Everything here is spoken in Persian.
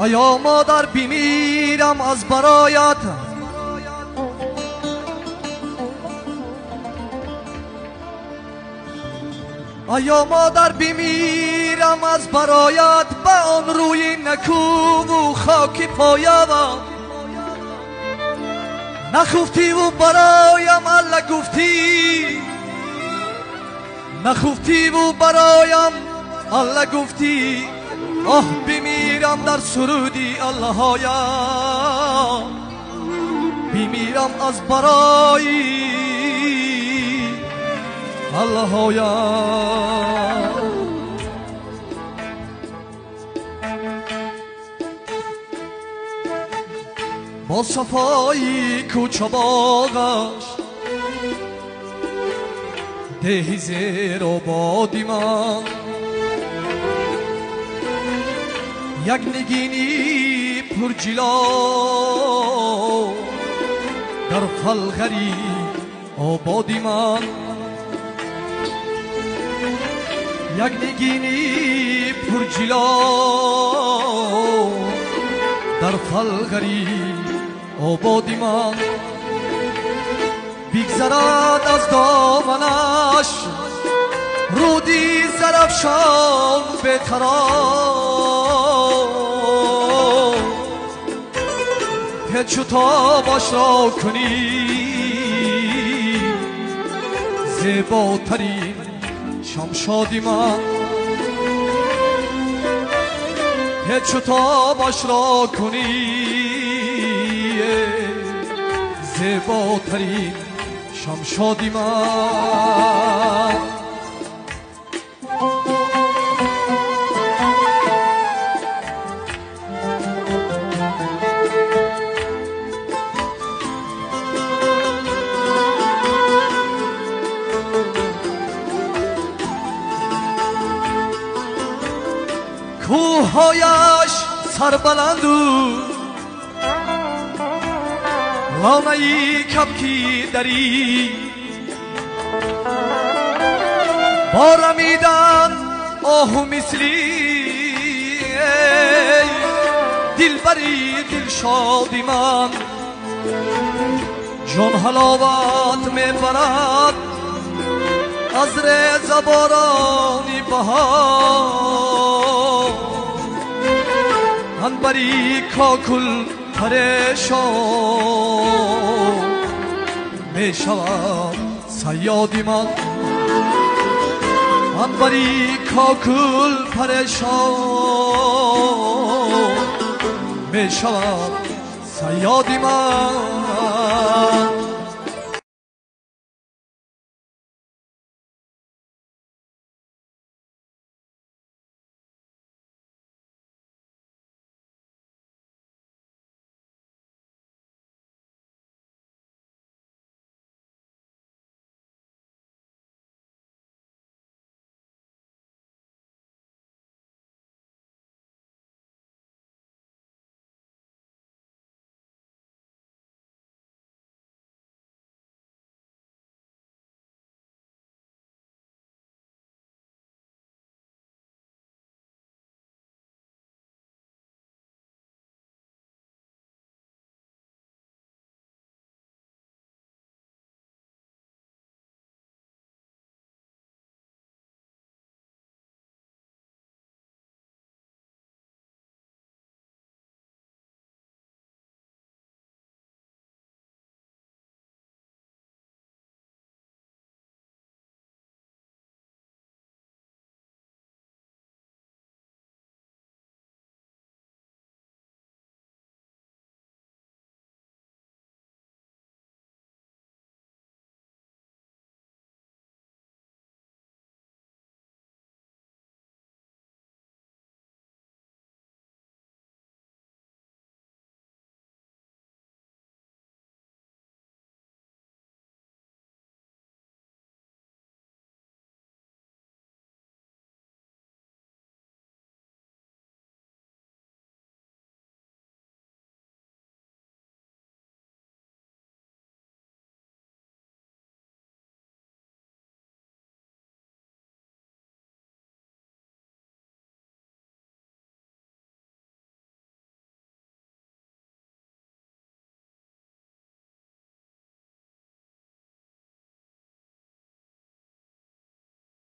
آیا مادر بمیرم از برایت، آیا مادر بمیرم از برایت، به آن روی نکو و خاکی پایدم. نخفتی و برایم الله گفتی، نخفتی و برایم الله گفتی. آه بمیرم در سرودی الله هایم، بمیرم از برایی الله هایم. با صفایی کوچه باغش دهی زیر آبادی من، یک نگینی پر جلا در خلغری آبادی من، یک نگینی پر جلا در خلغری آبادی من. بگذرد از دامنش رودی زرفشان به تراب، پیچ و تابش را کنی زیباترین شمشادی من. پیچ و تابش را کنی زیباترین شمشادی من. کوههایش سربلند و لانه کبکی دری، با رمیدن آهو مثلی دلبری دلشادی من. جان حلاوت میبرد از رز بارانی بهار، انبری کاکل پریشان می شود صیادی من. انبری کاکل پریشان می شود صیادی من.